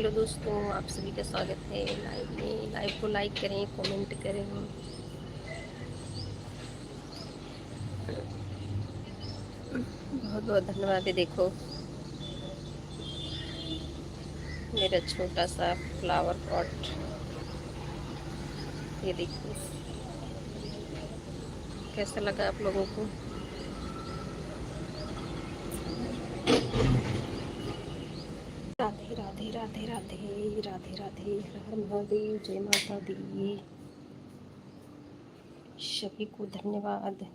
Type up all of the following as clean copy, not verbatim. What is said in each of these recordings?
Hello दोस्तों, आप सभी का स्वागत है लाइव में। लाइव को लाइक करें, कमेंट करें। बहुत बहुत धन्यवाद। देखो मेरा छोटा सा फ्लावर पॉट, ये देखो कैसा लगा आप लोगों को। राधे राधे राधे राधे राधे राधे, हर हर महादेव, जय माता दी। सभी को धन्यवाद।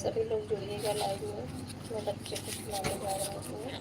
सभी लोग जुड़िएगा लाइव में। मैं बच्चे को खिलाने जा रहा हूँ।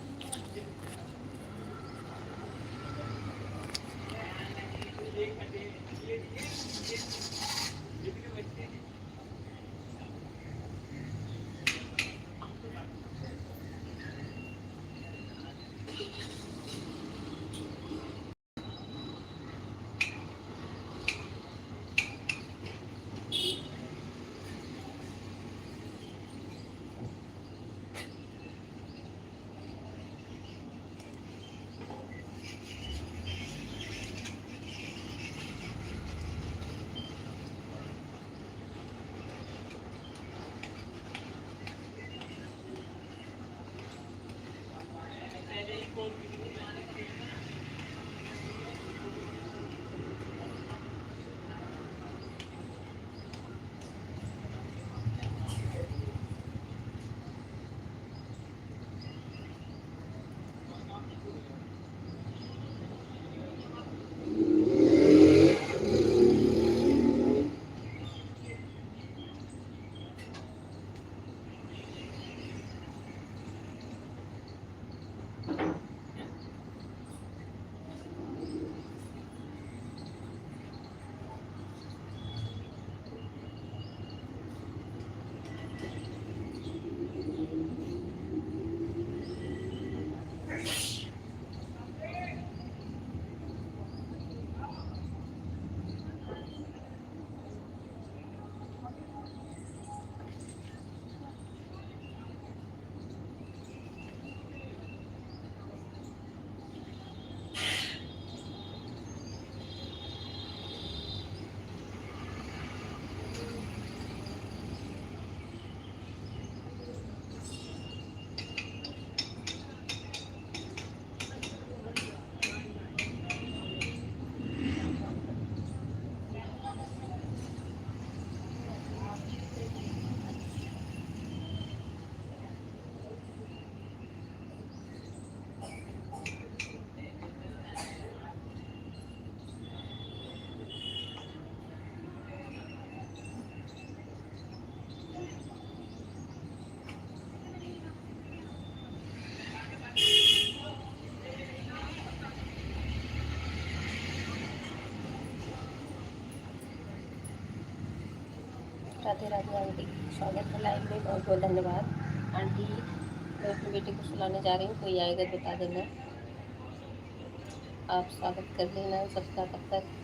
राधे राधे आंटी, स्वागत है लाइव में। बहुत बहुत धन्यवाद आंटी। मैं अपने बेटे को सुलाने जा रही हूँ, कोई आएगा तो बता देना। आप स्वागत कर देना सबका तब तक।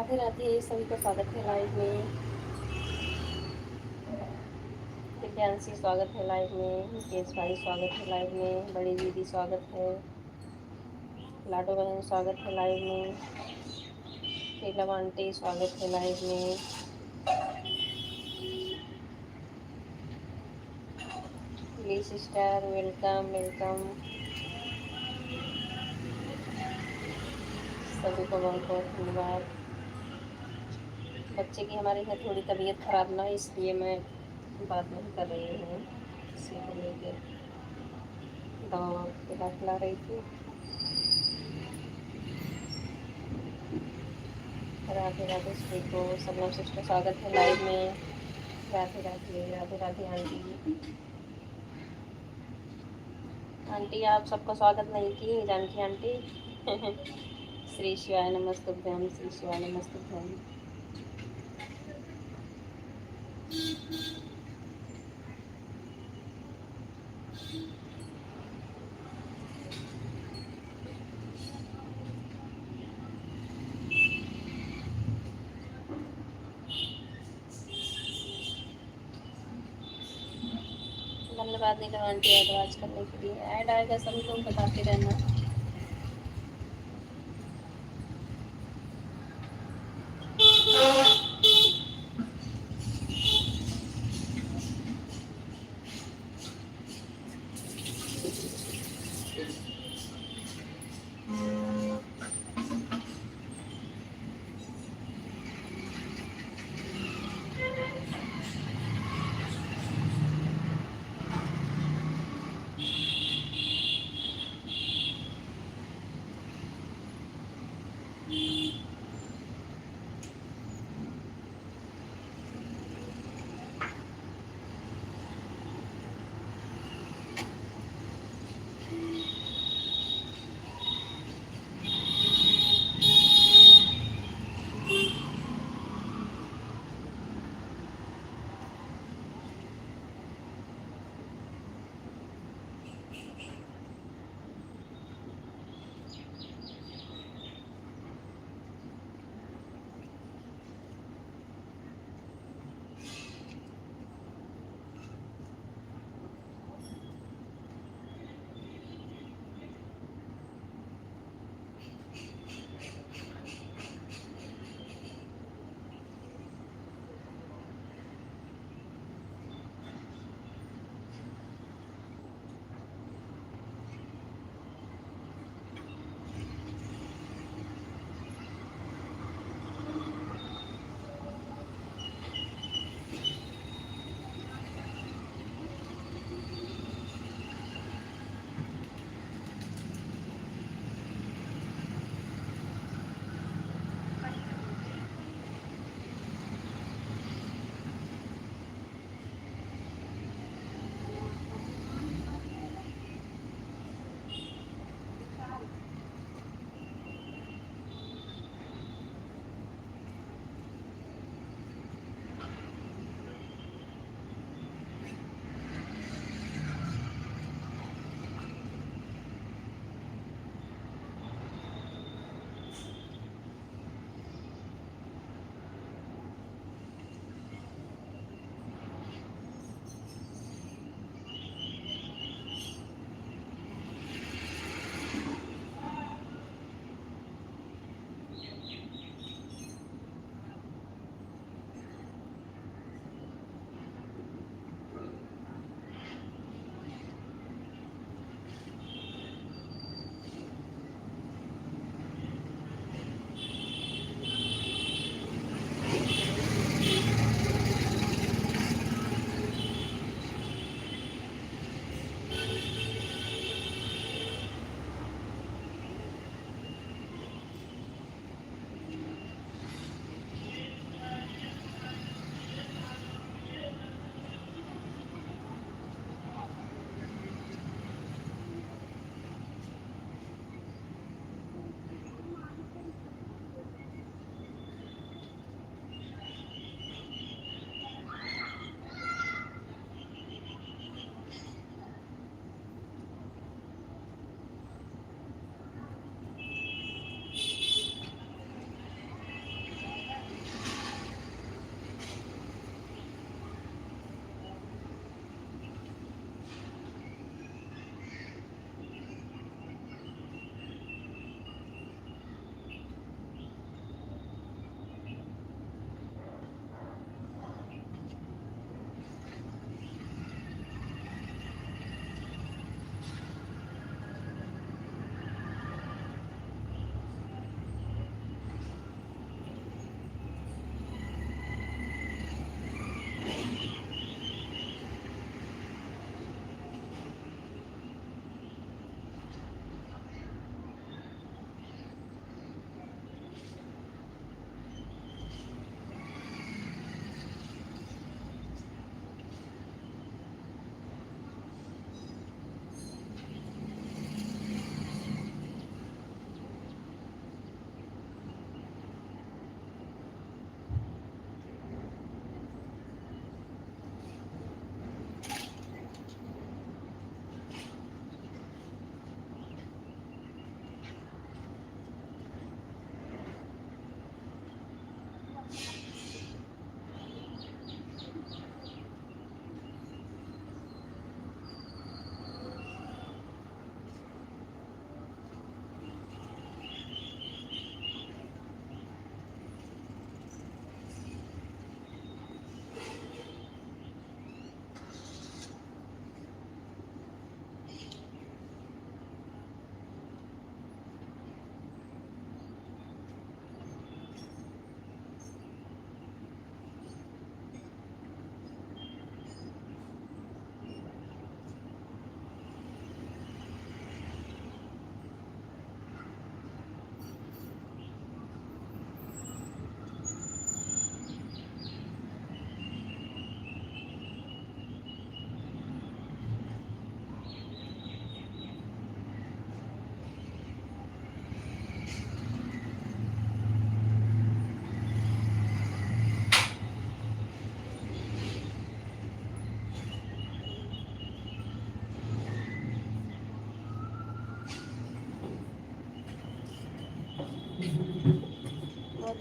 राधे राधे, सभी का स्वागत है लाइव में। दिव्यांशी स्वागत है लाइव में, मुकेश भाई स्वागत है लाइव में, बड़ी दीदी स्वागत है, लाडो बहन स्वागत है लाइव में, शीलम आंटी स्वागत है लाइव में, ली सिस्टर वेलकम वेलकम, सभी को बहुत बहुत धन्यवाद। बच्चे की हमारे यहाँ थोड़ी तबीयत ख़राब ना, इसलिए मैं बात नहीं कर रही हूँ, इसी को लेकर दवा खिला रही थी। राधे राधे सभी को, सबनम सिस्टर स्वागत है लाइव में। राधे राधे, राधे राधे आंटी। आंटी आप सबका स्वागत नहीं की जानकी आंटी। श्री शिवाय नमस्तुभ्यम, श्री शिवाय नमस्तुभ्यम। धन्यवाद नीलम आंटी एडवाइस करने के लिए। ऐड आएगा सभी लोग बताते रहना।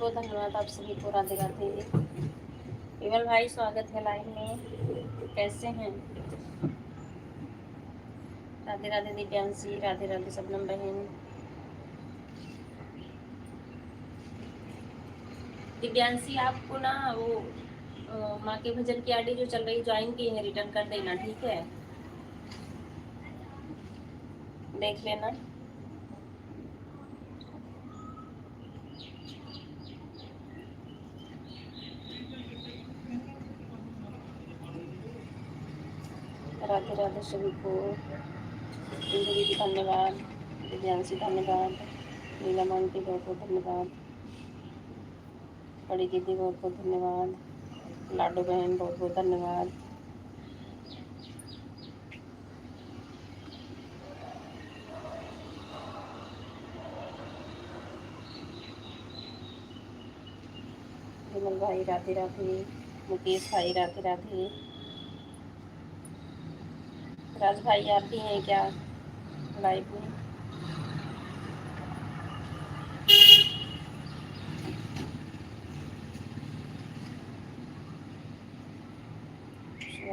बहुत धन्यवाद आप सभी को। राधे राधे। विमल भाई स्वागत है लाइव में, कैसे हैं? राधे राधे दिव्यांशी, राधे राधे सबनम बहन। दिव्यांशी आपको ना वो माँ के भजन की आईडी जो चल रही ज्वाइन की है, रिटर्न कर देना, ठीक है? देख लेना। राधे राधे सभी को। इंदु दीदी धन्यवाद, दिव्यांशी धन्यवाद, नीलम आंटी बहुत बहुत धन्यवाद, बड़ी दीदी बहुत बहुत धन्यवाद, लाडो बहन बहुत बहुत धन्यवाद। विमल भाई राधे राधे, मुकेश भाई राधे राधे। राज भाई आप भी हैं क्या लाइव में?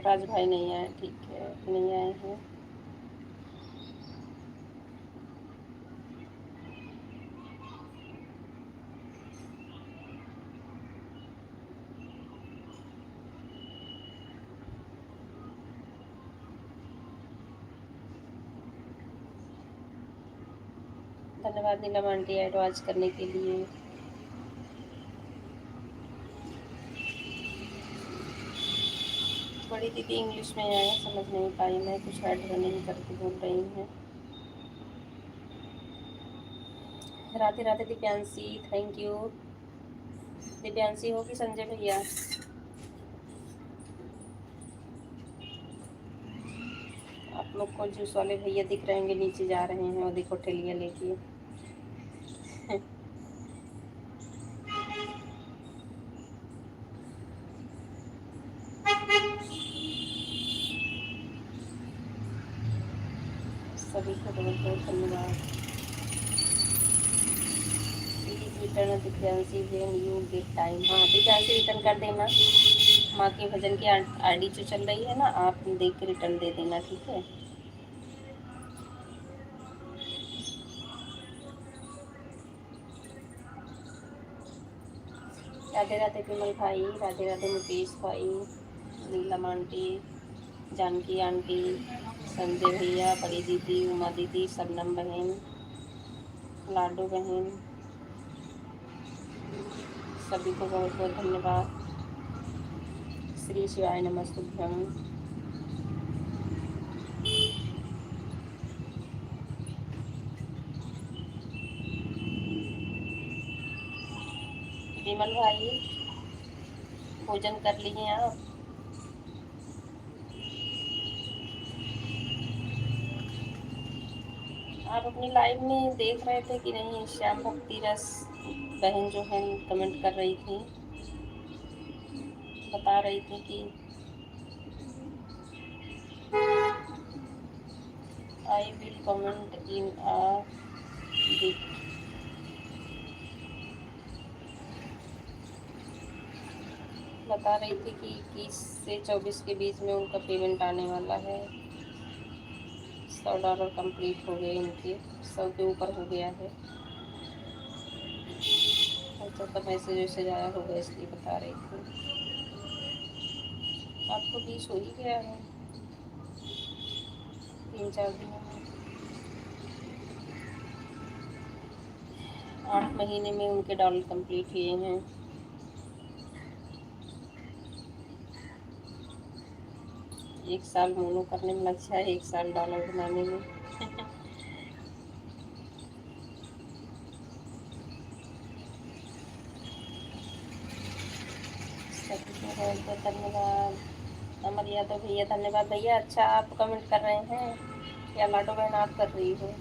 राज भाई नहीं आए, ठीक है, नहीं आए हैं। धन्यवाद नीलम आंटी एडवाइस करने के लिए। बड़ी दीदी इंग्लिश में आए, समझ नहीं पाई मैं, कुछ ऐड नहीं करके बोल रही हैं। Radhe Radhe Divyanshi, thank you. दिव्यांशी हो कि संजय भैया? आप लोग को जूस वाले भैया दिख रहे होंगे, नीचे जा रहे हैं, और देखो ठेलिया लेके। सभी को बहुत बहुत धन्यवाद। Please return Divyanshi when you get time. हाँ दिव्यांशी रिटर्न कर देना। माँ के भजन की आईडी जो चल रही है ना, आप देख के रिटर्न दे देना, ठीक है? राधे राधे विमल भाई, राधे राधे मुकेश भाई, नीलम आंटी, जानकी आंटी, संजय भैया, बड़ी दीदी, उमा दीदी, सबनम बहन, लाडू बहन, सभी को बहुत बहुत धन्यवाद। श्री शिवाय नमस्तुभ्यम। विमल भाई भोजन कर लिए आप? आप अपनी लाइव में देख रहे थे कि नहीं? श्याम भक्ति रस बहन जो है कमेंट कर रही थी, बता रही थी कि I will comment in a week. बता रही थी कि 21 से 24 के बीच में उनका पेमेंट आने वाला है। $100 कंप्लीट हो गए इनके, 100 के ऊपर हो गया है। अच्छा तो मैसेज वैसेज आया होगा इसलिए बता रही थी। आपको 20 हो ही गया है 3-4 दिनों में। 8 महीने में उनके डॉलर कंप्लीट हुए हैं। एक साल मोनो करने में लग जाए, 1 साल डॉलर बनाने में। सभी को बहुत बहुत धन्यवाद। अमर यादव भैया धन्यवाद भैया। अच्छा आप कमेंट कर रहे हैं या लाडो बहन आप कर रही हो?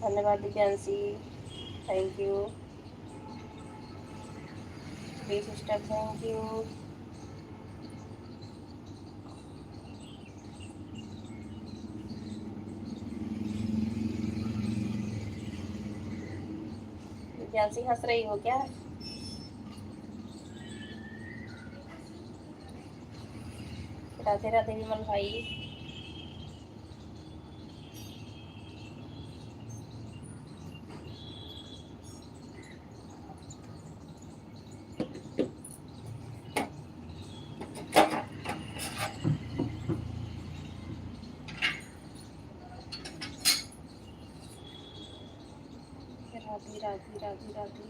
धन्यवाद Divyanshi, thank you. Sister thank you. Jansi हंस रही हो क्या? राधे राधे विमल भाई। राधे राधे राधे राधे।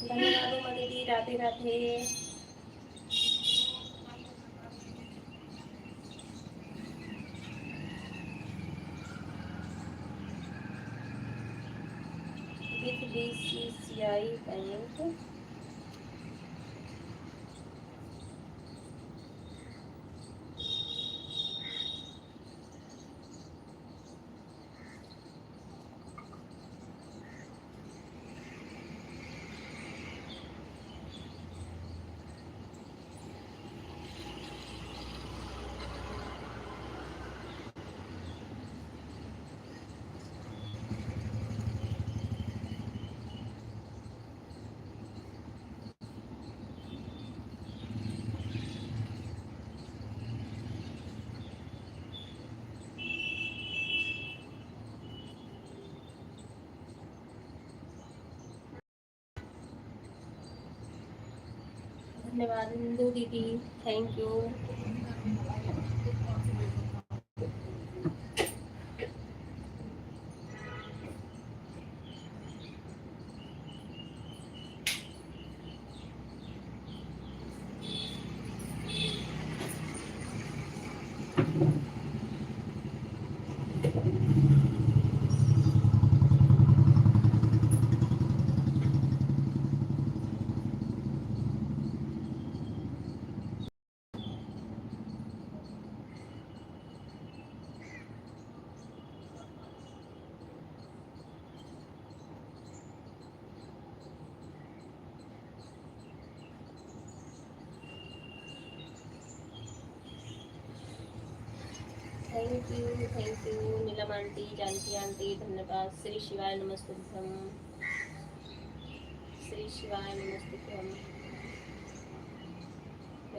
धन्यवाद उमा दीदी, Radhe Radhe. With BCCI bank. धन्यवाद इंदू दीदी, thank you. Thank you Neelam aunty, Janaki aunty, धन्यवाद। श्री शिवाय नमस्तुभ्यम, श्री शिवाय नमस्तुभ्यम,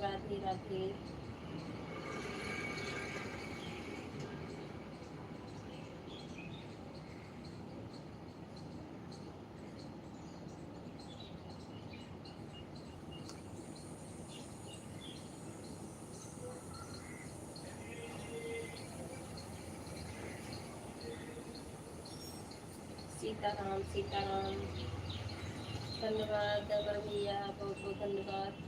राधे राधे। सीताराम सीताराम। धन्यवाद अगर भैया, बहुत बहुत धन्यवाद।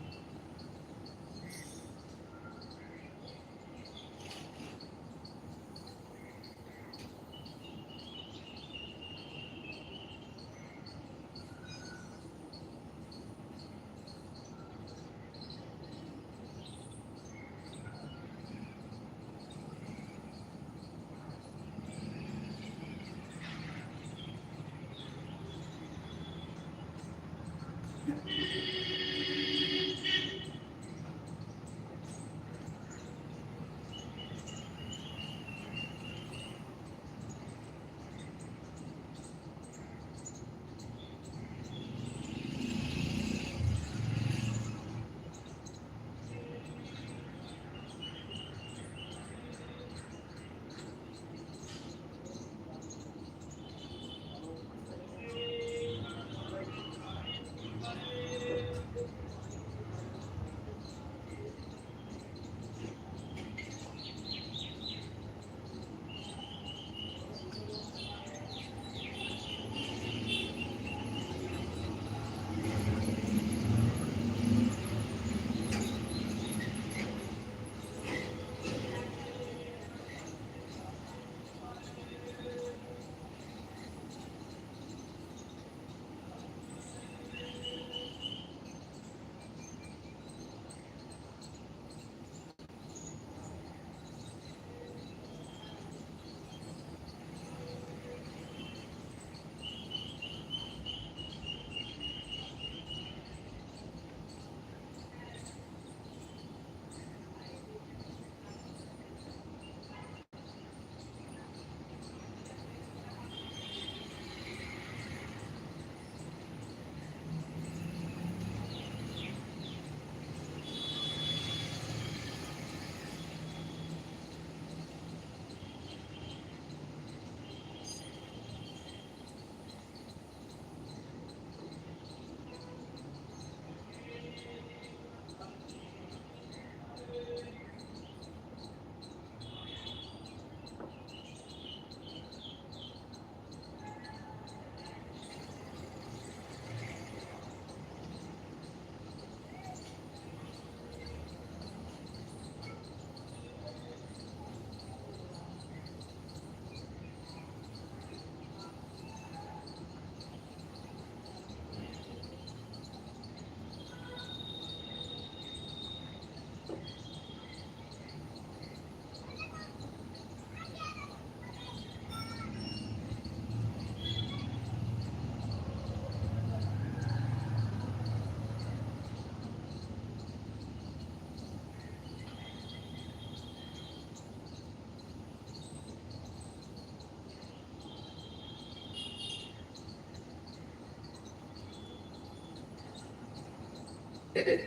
बहुत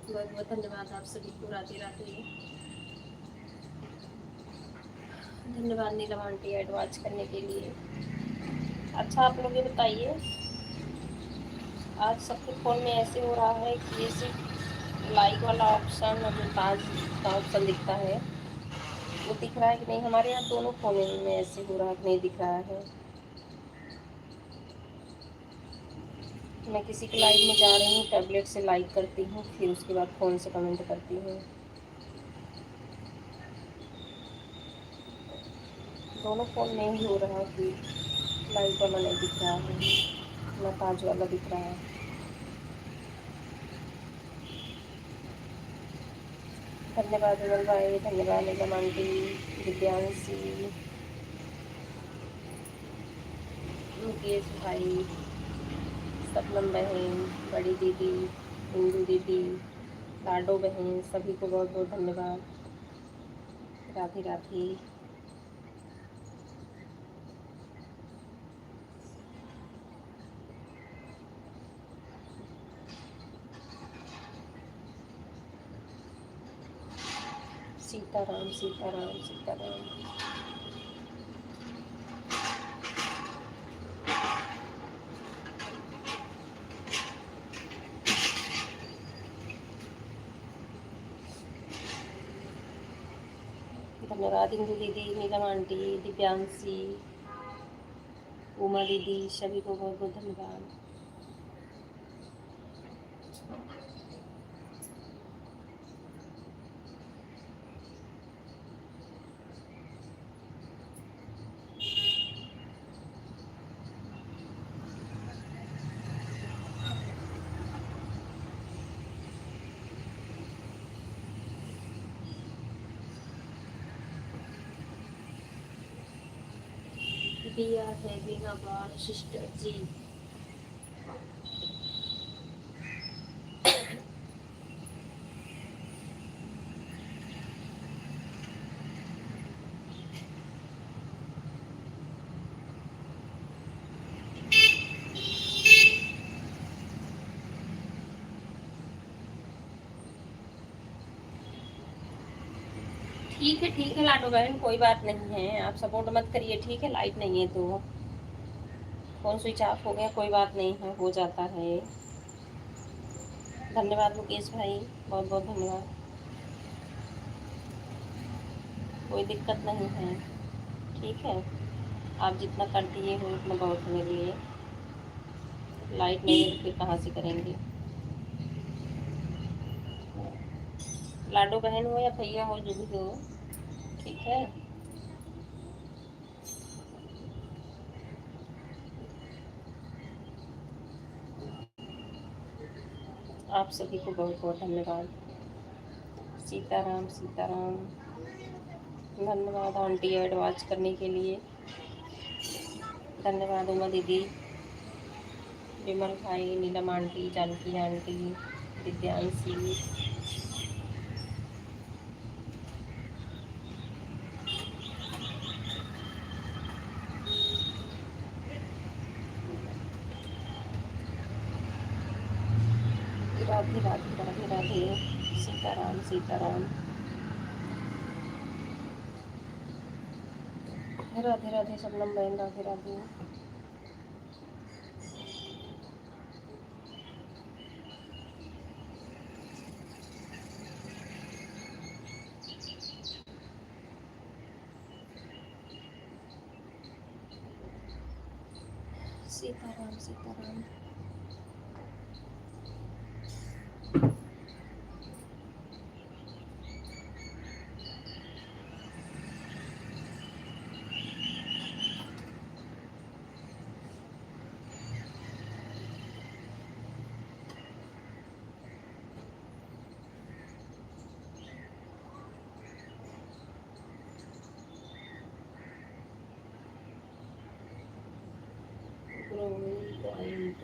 बहुत धन्यवाद आप सभी को। राधे राधे। धन्यवाद नीलम आंटी एड वॉच करने के लिए। अच्छा आप लोग ये बताइए, आज सबके फ़ोन में ऐसे हो रहा है कि ये सिर्फ लाइक वाला ऑप्शन और जो ताज का ऑप्शन दिखता है वो दिख रहा है कि नहीं? हमारे यहाँ दोनों फ़ोन में ऐसे हो रहा है कि नहीं दिख रहा है। मैं किसी के लाइव में जा रही हूँ, टैबलेट से लाइक करती हूँ, फिर उसके बाद फ़ोन से कमेंट करती हूँ। दोनों फ़ोन में ही हो रहा है कि लाइक वाला नहीं दिख रहा है, ना ताज वाला दिख रहा है। धन्यवाद विमल भाई, धन्यवाद नीलम आंटी, दिव्यांशी, मुकेश भाई, सबनम बहन, बड़ी दीदी, इंदू दीदी, लाडो बहन, सभी को बहुत बहुत धन्यवाद। राधे राधे। सीताराम सीताराम सीताराम। धन्यवाद इंदू दीदी, नीलम आंटी, दिव्यांशी, उमा दीदी, सभी को बहुत बहुत धन्यवाद। We are having a war, sister जी। ठीक है लाडो बहन, कोई बात नहीं है, आप सपोर्ट मत करिए, ठीक है? लाइट नहीं है तो फ़ोन स्विच ऑफ हो गया, कोई बात नहीं है, हो जाता है। धन्यवाद मुकेश भाई, बहुत बहुत धन्यवाद। कोई दिक्कत नहीं है, ठीक है? आप जितना कर दिए हो उतना बहुत है मेरे लिए। लाइट नहीं है तो फिर कहाँ से करेंगे? लाडो बहन हो या भैया हो, जो भी हो, ठीक है? आप सभी को बहुत बहुत धन्यवाद। सीताराम सीताराम। धन्यवाद आंटी एड वॉच करने के लिए। धन्यवाद उमा दीदी, विमल भाई, नीलम आंटी, जानकी आंटी, दिव्यांशी। राधे राधे राधे राधे। सीताराम सीताराम। राधे राधे सबनम बहन, राधे राधे। सीताराम सीताराम। Growing point.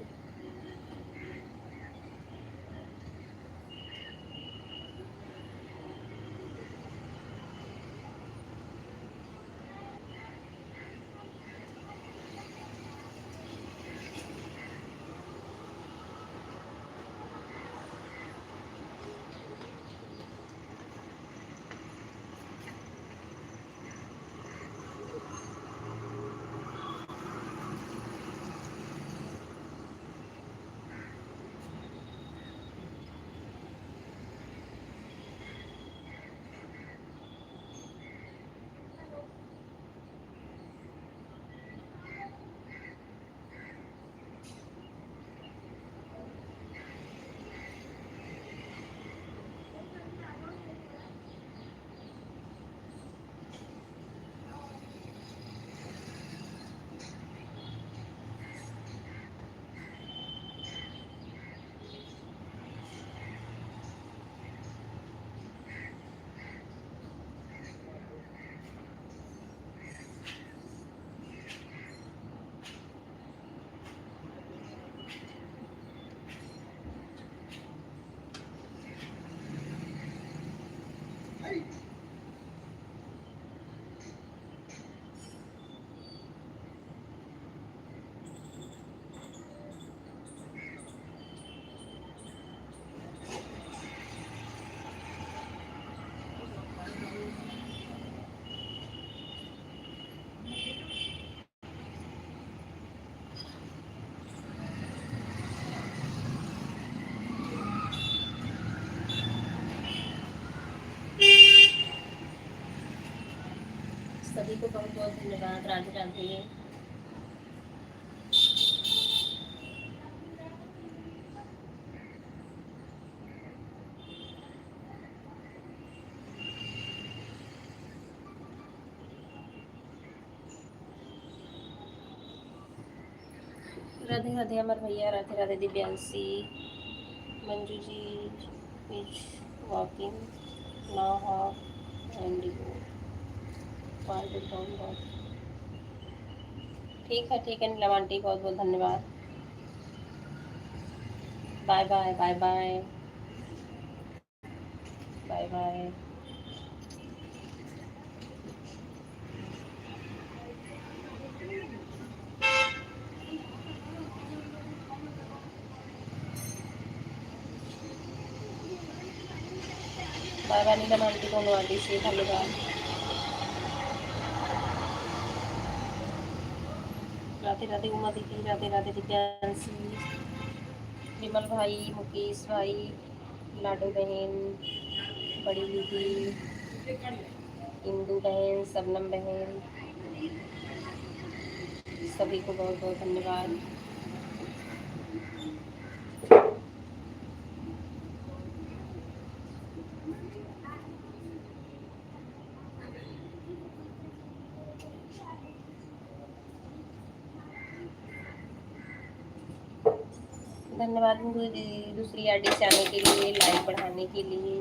दीदी को बहुत बहुत धन्यवाद। राधे राधे। राधे राधे अमर भैया, Radhe Radhe Divyanshi. Manju ji is walking now half and you want to down. ठीक है नीलम आंटी, बहुत बहुत धन्यवाद। Bye bye bye bye bye bye. Bye bye Neelam aunty, दोनों आंटी से धन्यवाद। राधे राधे उमा दीदी, राधे राधे दिव्यांशी, विमल भाई, मुकेश भाई, लाडो बहन, बड़ी दीदी, इंदू बहन, सबनम बहन, सभी को बहुत बहुत धन्यवाद। धन्यवाद दूसरी आईडी से आने के लिए, लाइक बढ़ाने के लिए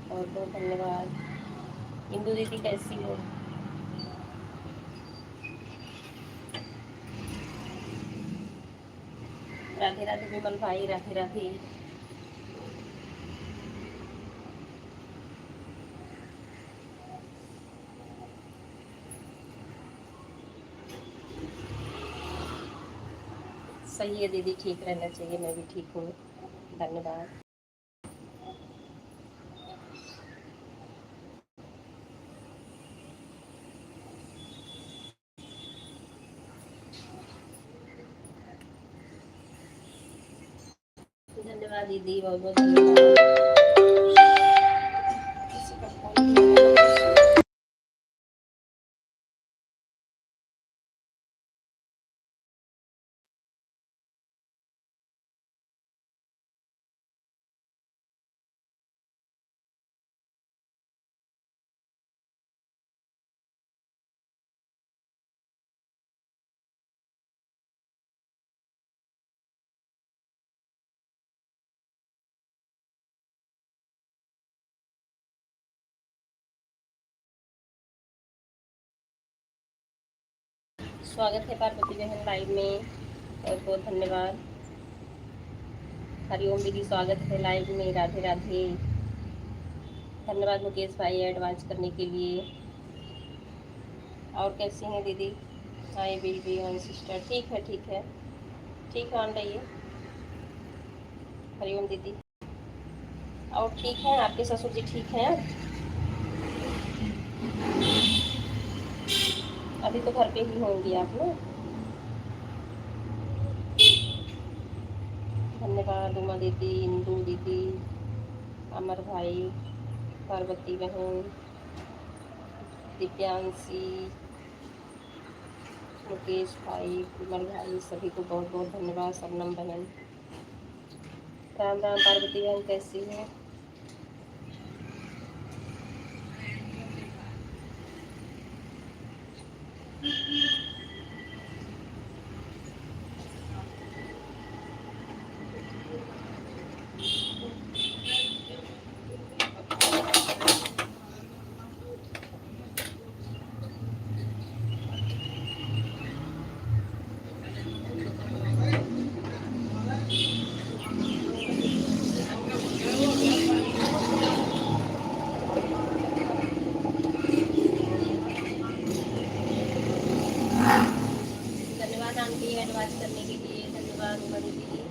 बहुत बहुत धन्यवाद। इंदू दीदी कैसी हो? राधे राधे विमल भाई, राधे राधे। सही है दीदी, ठीक रहना चाहिए, मैं भी ठीक हूँ, धन्यवाद। धन्यवाद दीदी, बहुत बहुत धन्यवाद। स्वागत है पार्वती बहन लाइव में, बहुत बहुत धन्यवाद। हरिओम दीदी, स्वागत है लाइव में, राधे राधे। धन्यवाद मुकेश भाई एडवांस करने के लिए। और कैसी हैं दीदी? I will be on sister, ठीक है ठीक है ठीक है, ऑन रहिए। हरिओम दीदी। और ठीक है, आपके ससुर जी ठीक हैं? अभी तो घर पे ही होंगी आप ना? धन्यवाद उमा दीदी, इंदू दीदी, अमर भाई, पार्वती बहन, दिव्यांशी, मुकेश भाई, विमल भाई, सभी को बहुत बहुत धन्यवाद। सबनम बहन, राम राम। पार्वती बहन कैसी है? धन्यवाद आंटी एडवाइस करने के लिए, धन्यवाद उमा दीदी।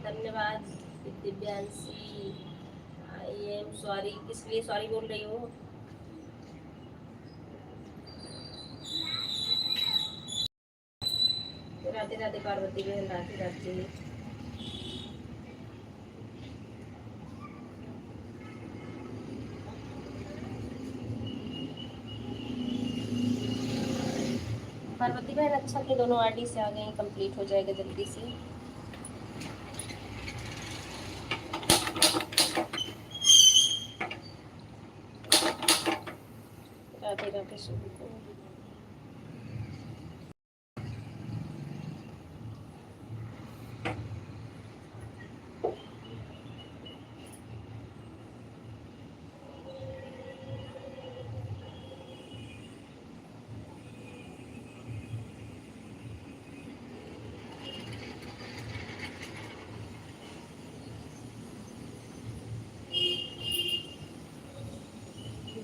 धन्यवाद दिव्यांशी। आई एम सॉरी, किस लिए सॉरी बोल रही हो? राधे राधे पार्वती बहन, राधे राधे। पार्वती बहन अच्छा कि दोनों आईडी से आ गए, कंप्लीट हो जाएगा जल्दी से। राधे राधे सभी को।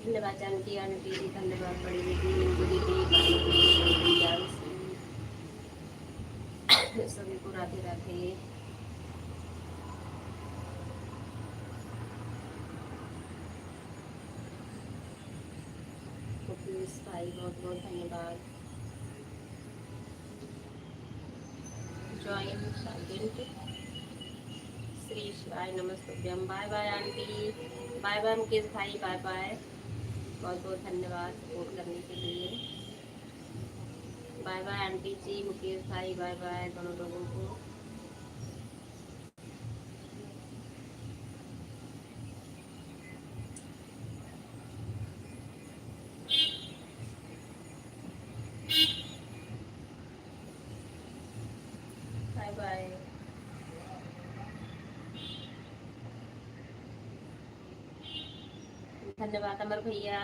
धन्यवाद जानकी आंटी, धन्यवाद बड़ी दीदी, इंदु दीदी, सभी को राधे राधे। भाई बहुत बहुत धन्यवाद। जॉइन साइलेंट श्री शिवाय नमस्तुभ्यम। Bye bye aunty, bye bye Mukesh भाई, बाय बाय। बहुत बहुत धन्यवाद सपोर्ट करने के लिए। Bye bye aunty ji, Mukesh भाई, बाय बाय दोनों लोगों को। Bye bye. धन्यवाद अमर भैया,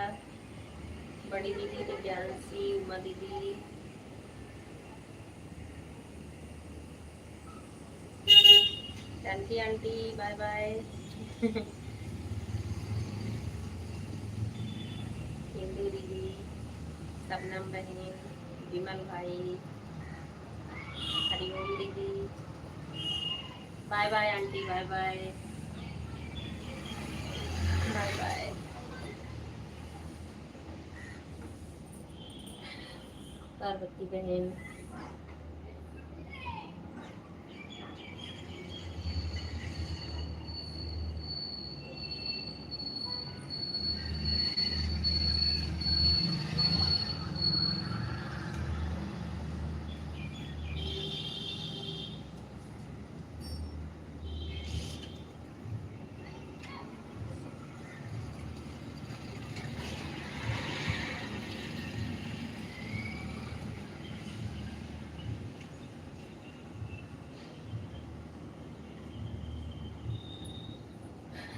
बड़ी दीदी दिव्यांशी, उमा दीदी, Janaki aunty, bye bye. Indu दीदी, सबनम बहन, विमल भाई, हरिओम दीदी, bye bye aunty, bye bye bye bye. Parvati बहन,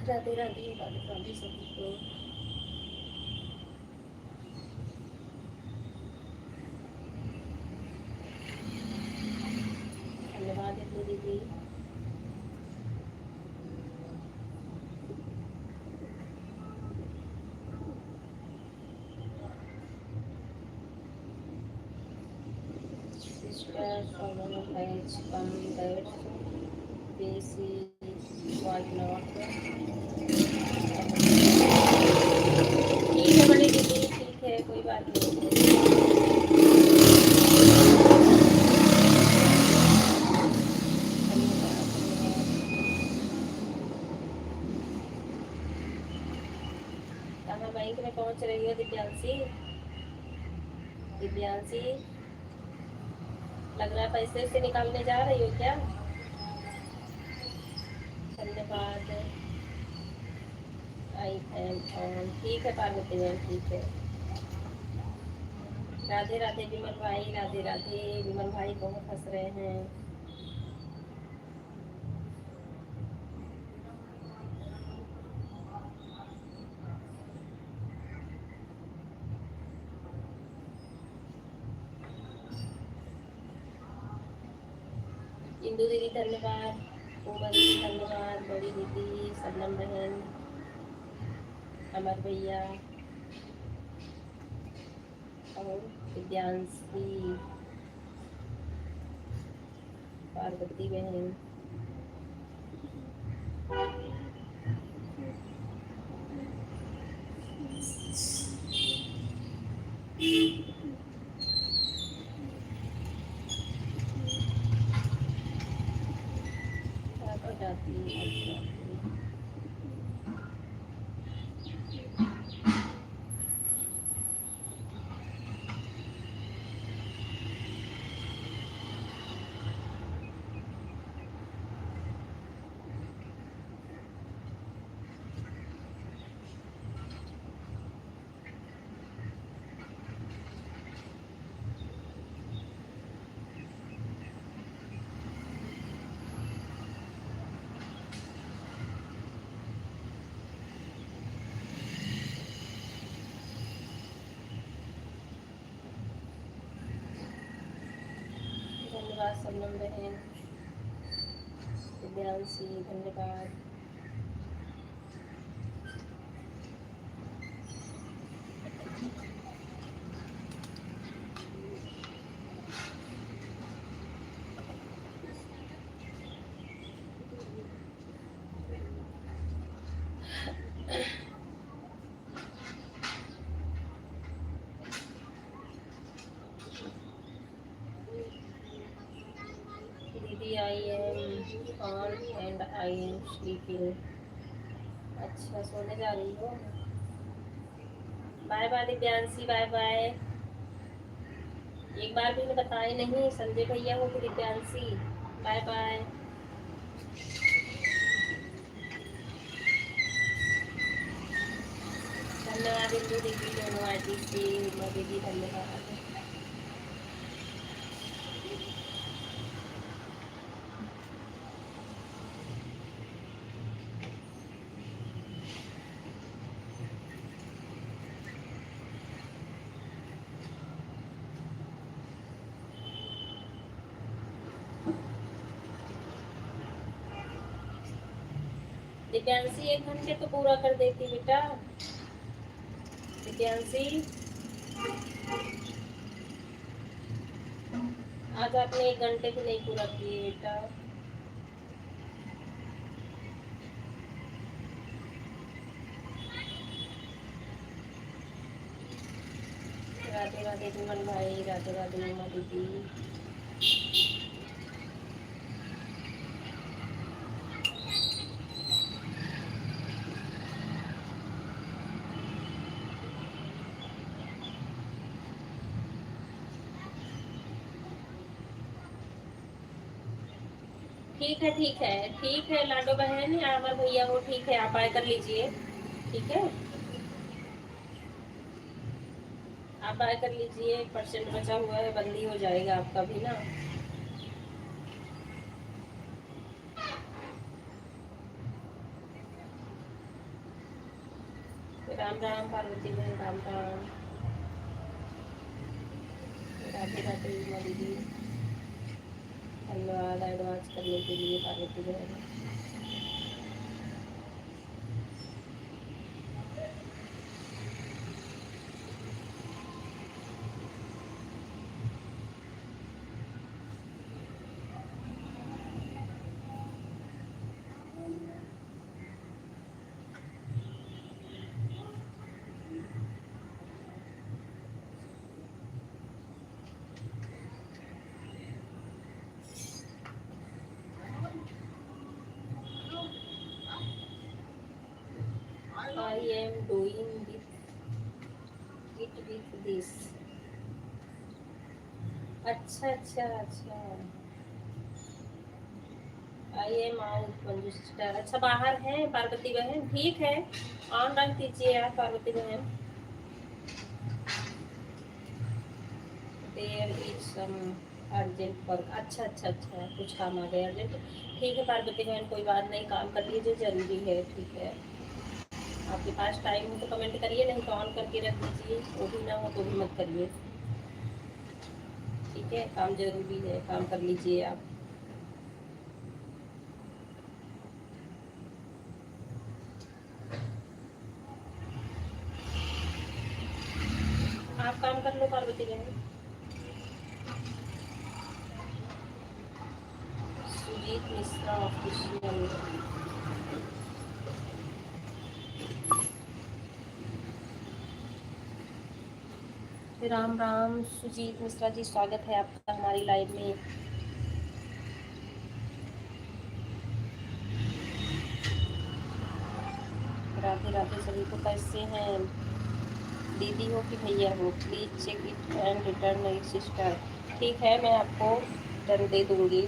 राधे राधे, राधे राधे सभी को। धन्यवाद इंदु दीदी। Sisters, organize come that basic was not। ठीक है बड़ी दीदी, ठीक है कोई बात नहीं। कहाँ बैंक में पहुंच रही हो दिव्यांशी? दिव्यांशी लग रहा है पैसे से निकालने जा रही हो क्या? धन्यवाद। आई एम ऑन। ठीक है पार्वती मैम, ठीक है। राधे राधे विमल भाई, राधे राधे। विमल भाई बहुत हंस रहे हैं। इंदु दीदी धन्यवाद, उमा दीदी धन्यवाद, बड़ी दीदी, सबनम बहन, अमर भैया और दिव्यांशी, पार्वती बहन, धन्यवाद सनम बहन, दिव्यांशी धन्यवाद। दीदी I am on and I am sleeping. अच्छा सोने जा रही हो। Bye bye Divyanshi, bye bye. एक बार भी मैं बताई नहीं संजय भैया हो कि दिव्यांशी। Bye bye. धन्यवाद इंदू दीदी, दोनों आईडी से उमा दीदी धन्यवाद। दिव्यांशी 1 घंटे तो पूरा कर देती बेटा। दिव्यांशी आज आपने 1 घंटे भी नहीं पूरा किए बेटा। राधे राधे विमल भाई, राधे राधे उमा दीदी। ठीक है ठीक है ठीक है लाडो बहन या अमर भैया हो, ठीक है आप बाय कर लीजिए। ठीक है आप बाय कर लीजिए, 1% बचा हुआ है, बंदी हो जाएगा आपका भी ना। राम राम पार्वती बहन, राम राम। राधे राधे उमा दीदी, धन्यवाद एडवांस करने के लिए पार्वती बहन। I am doing it with this। अच्छा अच्छा अच्छा। I am out Manju sister. अच्छा बाहर है पार्वती बहन, ठीक है ऑन रख दीजिए आप पार्वती बहन। There is some urgent work. अच्छा अच्छा अच्छा कुछ काम आ गया अर्जेंट। ठीक है पार्वती बहन कोई बात नहीं, काम कर लीजिए जरूरी है। ठीक है आपके पास टाइम हो तो कमेंट करिए, नहीं तो ऑन करके रख दीजिए, वो भी ना हो तो भी मत करिए। ठीक है काम जरूरी है, काम कर लीजिए आप। आप काम कर लो पार्वती बहन। सुजीत मिश्रा ऑफिशियल। राम राम सुजीत मिश्रा जी, स्वागत है आपका हमारी लाइव में। राधे राधे सभी को, कैसे हैं? दीदी हो कि भैया हो, please check it and return it sister. ठीक है मैं आपको रिटर्न दे दूंगी।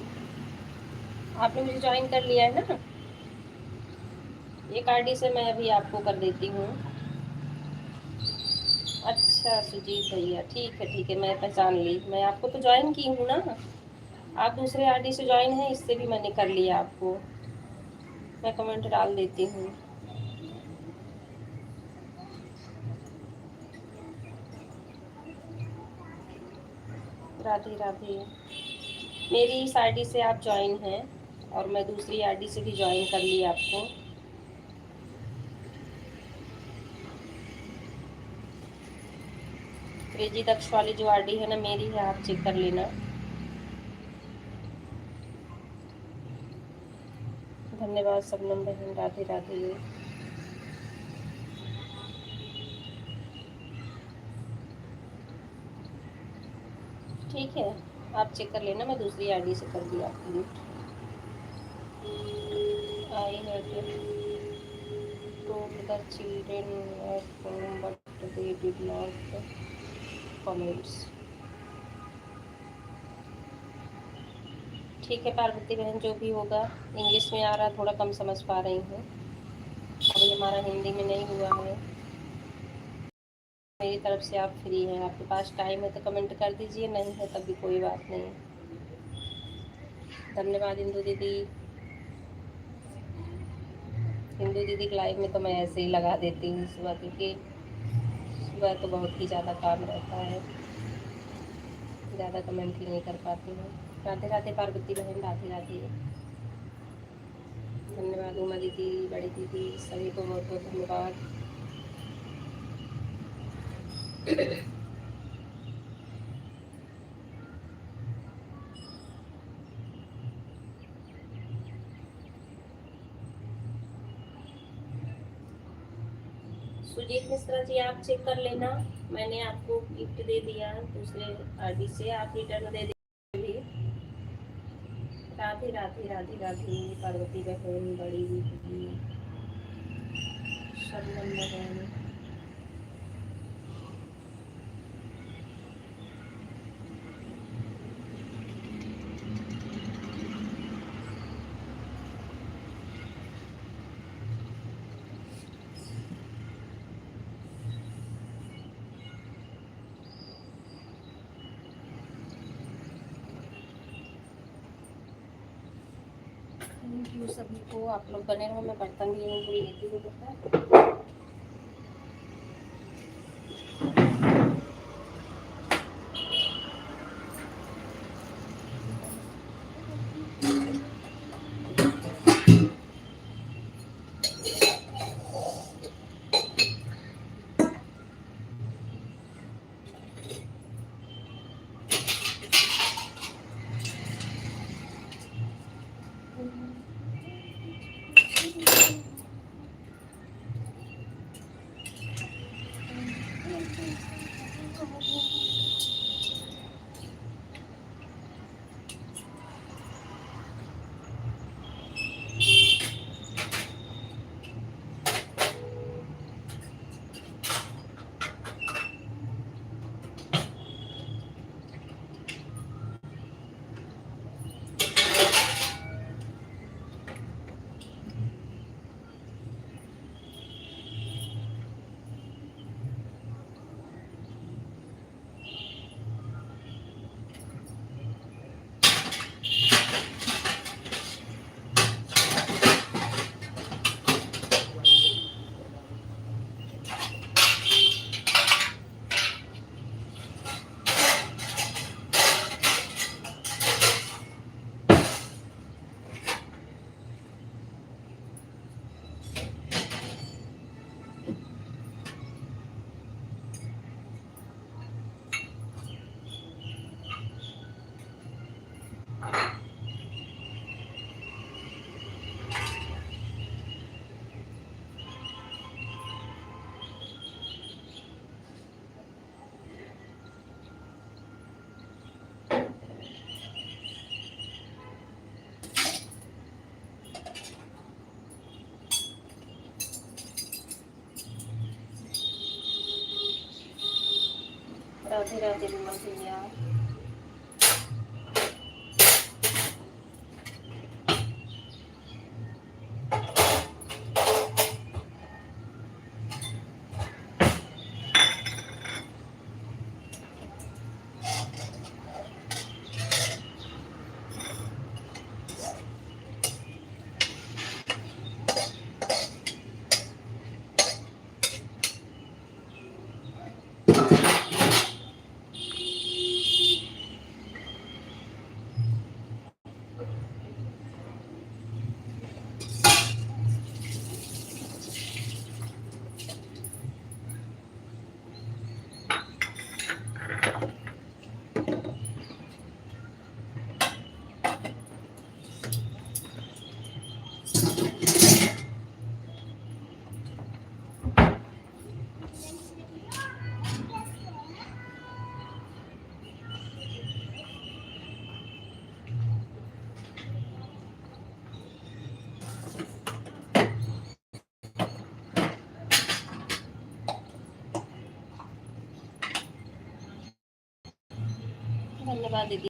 आपने मुझे ज्वाइन कर लिया है ना, एक आईडी से मैं अभी आपको कर देती हूँ। अच्छा सुजीत भैया ठीक है मैं पहचान ली, मैं आपको तो ज्वाइन की हूँ ना। आप दूसरे आईडी से ज्वाइन हैं, इससे भी मैंने कर लिया आपको। मैं कमेंट डाल देती हूँ। राधे राधे। मेरी इस आईडी से आप ज्वाइन हैं और मैं दूसरी आईडी से भी ज्वाइन कर ली आपको। क्रेजी दक्ष वाली जो आईडी है ना मेरी है, आप चेक कर लेना। धन्यवाद सबनम बहन, राधे राधे। ठीक है, आप चेक कर लेना, मैं दूसरी आईडी से कर दी आपकी gift. I have told the children at home but they did not comments। ठीक है पार्वती बहन, जो भी होगा। इंग्लिश में आ रहा, थोड़ा कम समझ पा रही हूँ, अभी हमारा हिंदी में नहीं हुआ है। मेरी तरफ से आप फ्री हैं, आपके पास टाइम है तो कमेंट कर दीजिए, नहीं है तब भी कोई बात नहीं। धन्यवाद इंदू दीदी। इंदू दीदी के लाइव में तो मैं ऐसे ही लगा देती हूँ सुबह, क्योंकि सुबह तो बहुत ही ज़्यादा काम रहता है, ज़्यादा कमेंट ही नहीं कर पाती हूँ। राधे राधे पार्वती बहन, राधे राधे। धन्यवाद उमा दीदी, बड़ी दीदी, सभी को बहुत बहुत धन्यवाद। सुजीत मिश्रा जी, आप चेक कर लेना, मैंने आपको गिफ्ट दे दिया दूसरे आईडी से, आप रिटर्न दे दीजिए। राधे राधे राधे राधे पार्वती बहन, बड़ी दीदी, शबनम बहन। थैंक यू सभी को, आप लोग बने रहो, मैं बर्तन भी लेती हूँ। राधे राधे विमल भैया। धन्यवाद दीदी।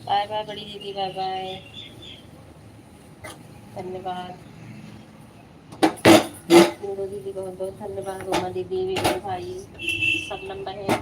बाय बाय बड़ी दीदी, बाय बाय, धन्यवाद। इंदो दीदी बहुत बहुत धन्यवाद। उमा दीदी, विनय भाई, सबनम बहन,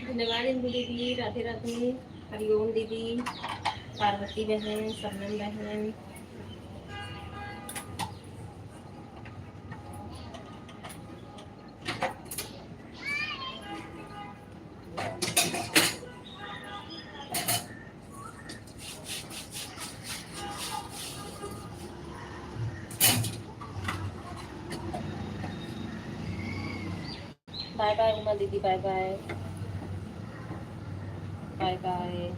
धन्यवाद इंदु दीदी, राधे राधे, हरिओम दीदी, पार्वती बहन, सबनम बहन, बाय बाय उमा दीदी, bye bye, bye bye.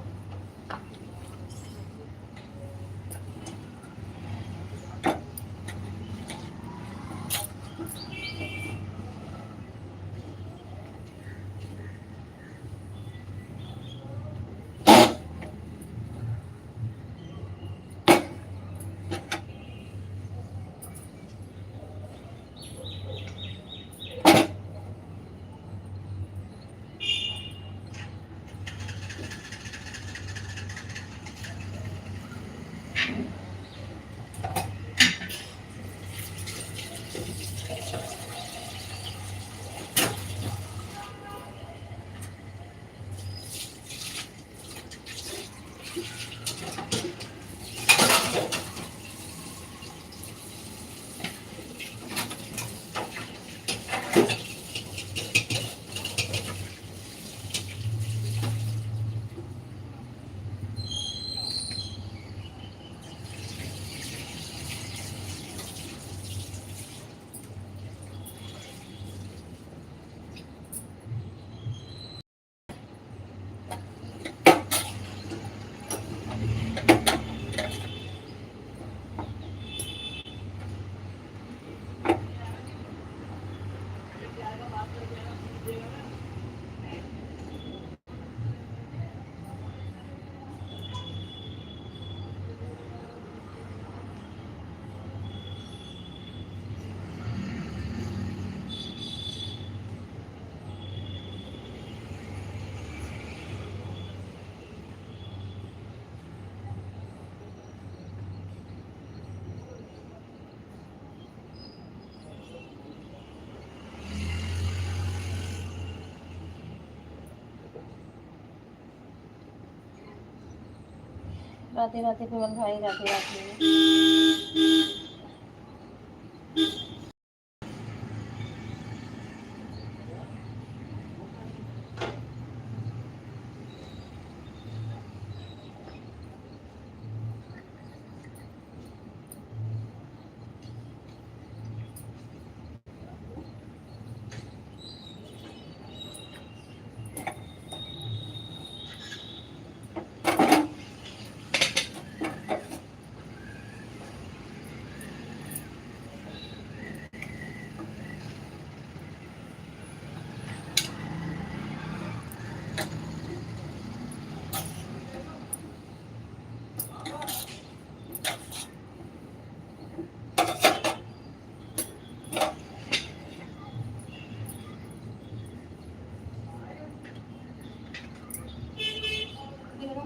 Radhe Radhe Vimal भाई, राधे राधे।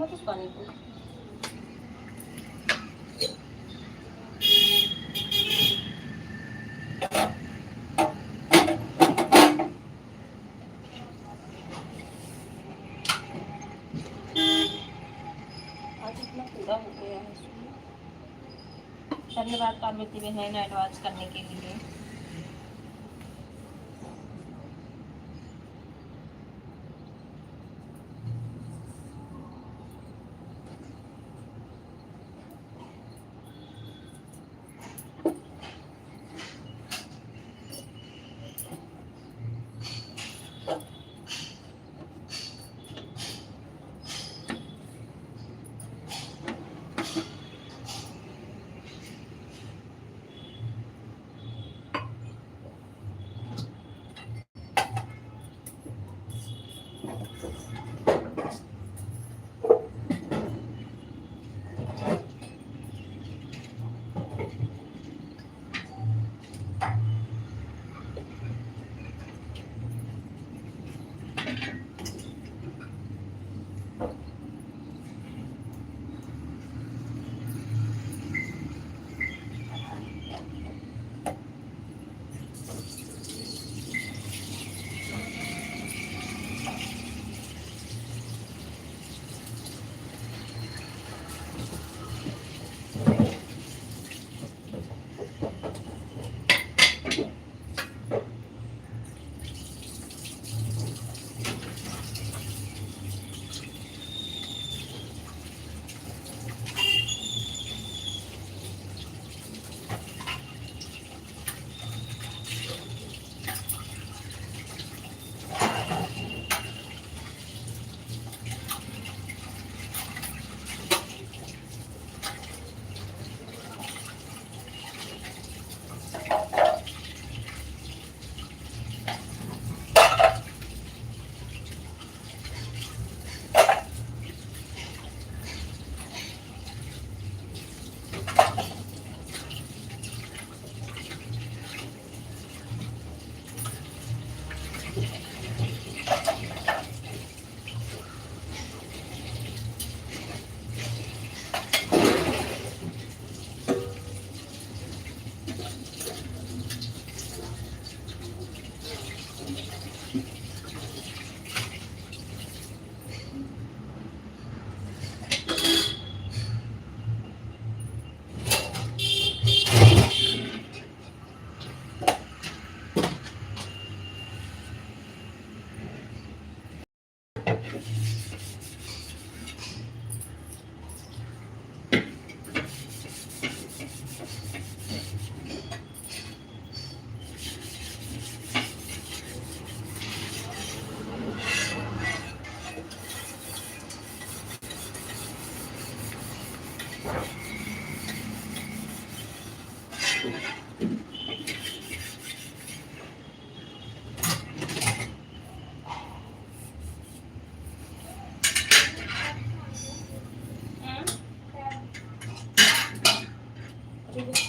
मत उस पानी को। आज इतना पूरा हो गया है। धन्यवाद पार्वती बहन एडवांस करने के लिए।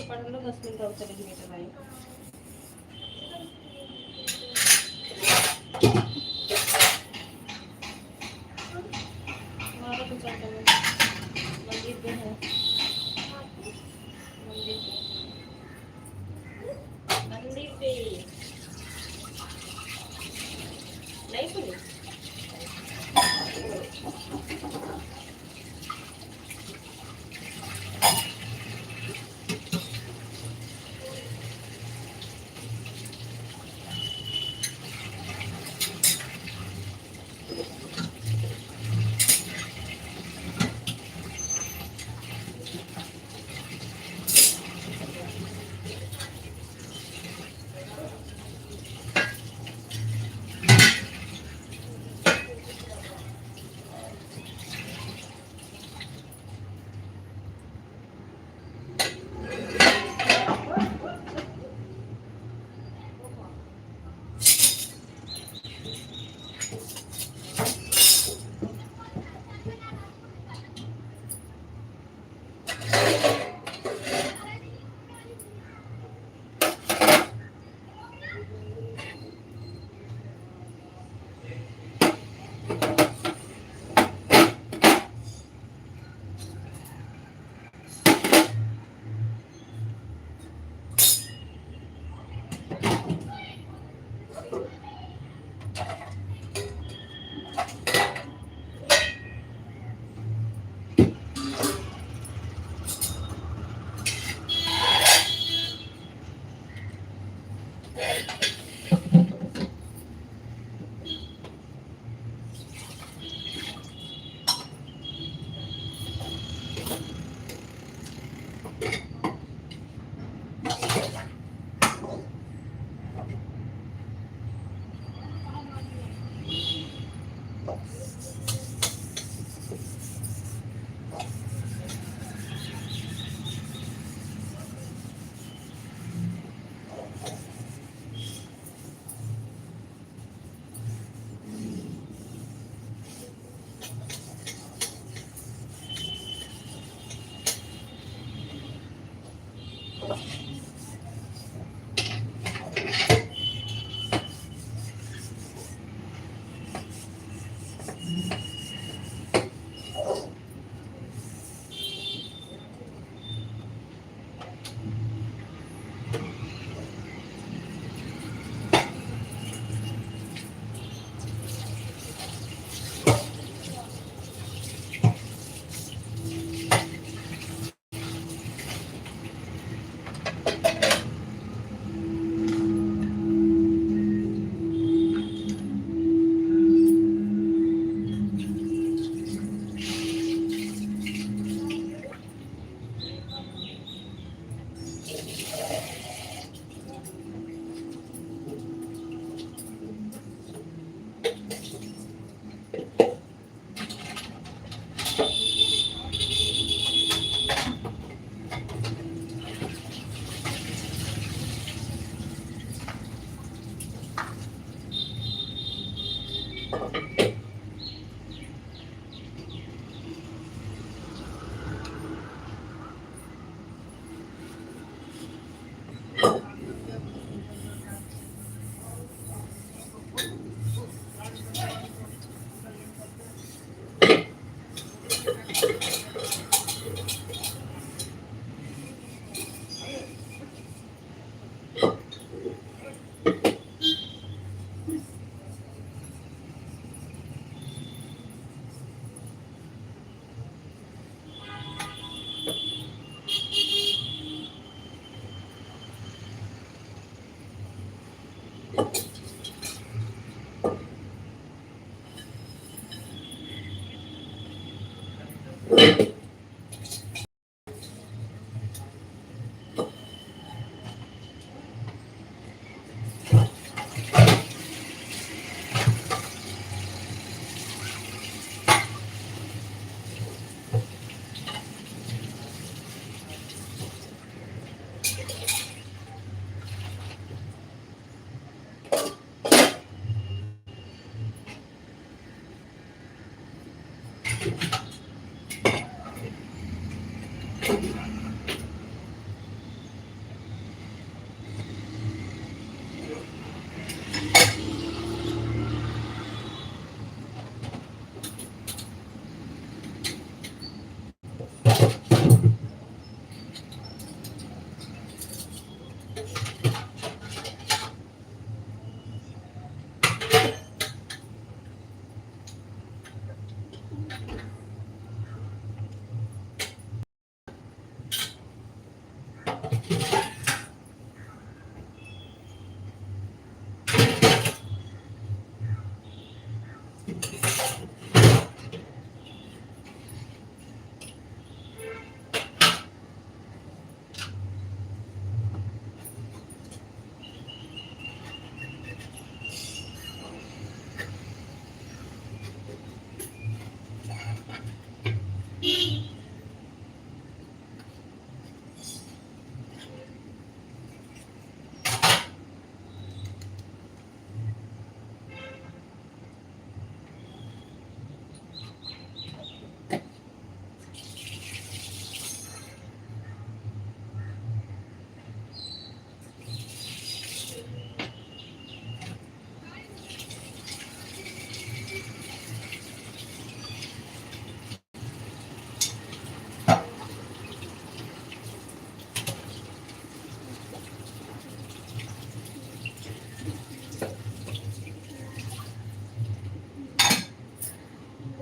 पढ़ लो 10 मिनट और चलेगी बेटा भाई। हमारा तो चलता है मंदिर पे है, मंदिर पे नहीं सुनी।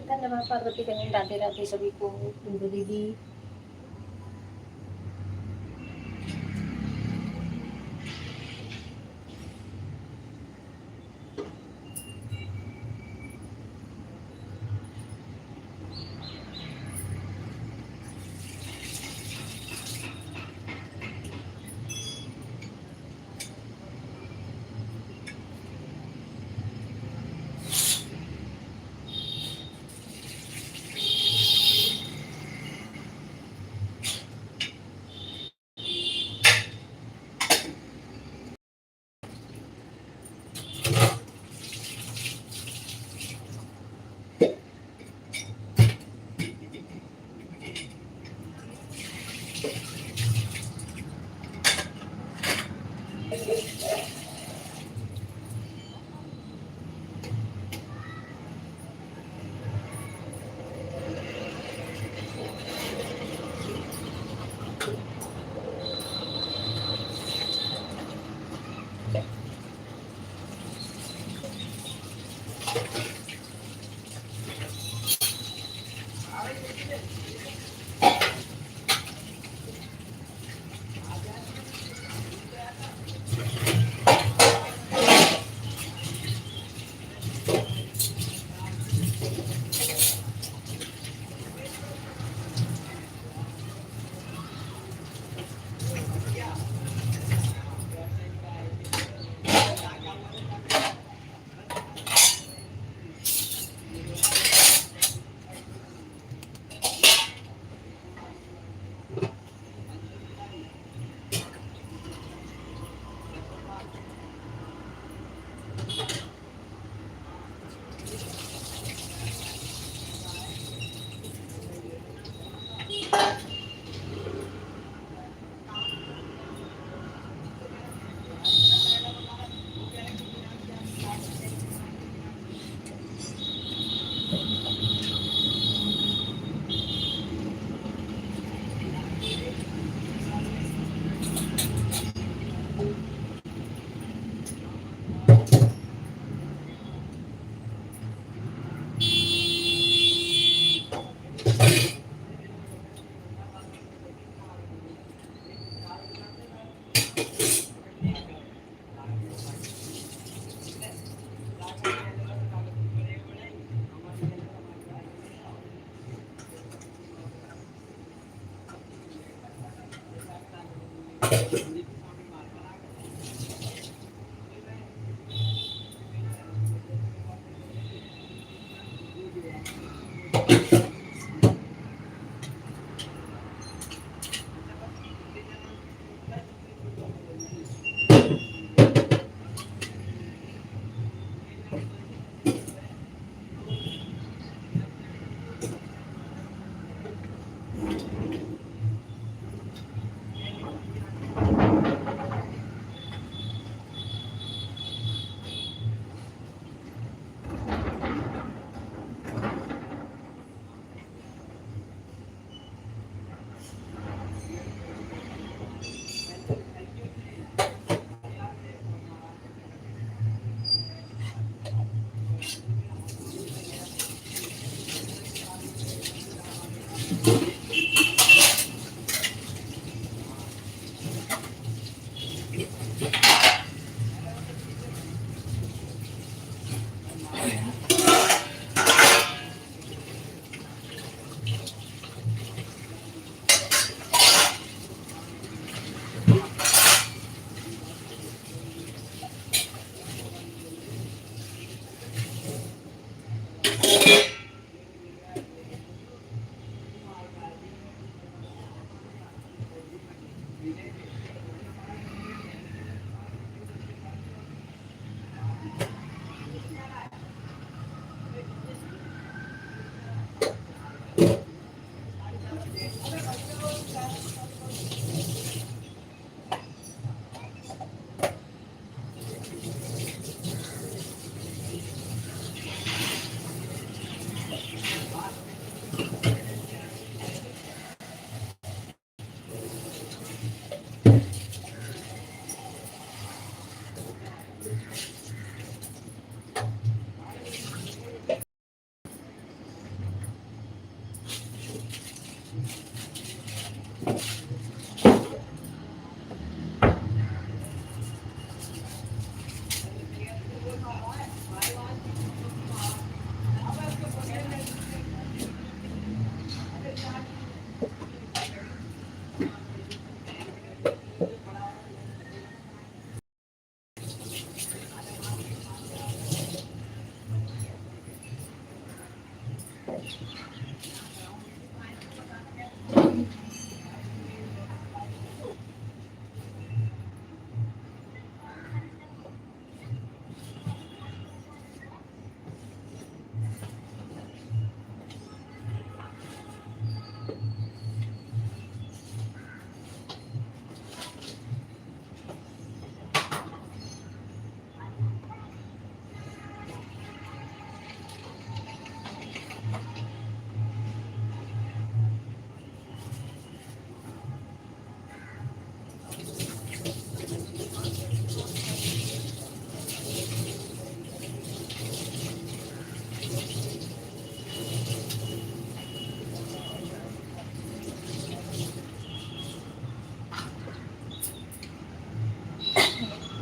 धन्यवाद पार्वती बहन, राधे राधे सभी को, बिंदु दीदी।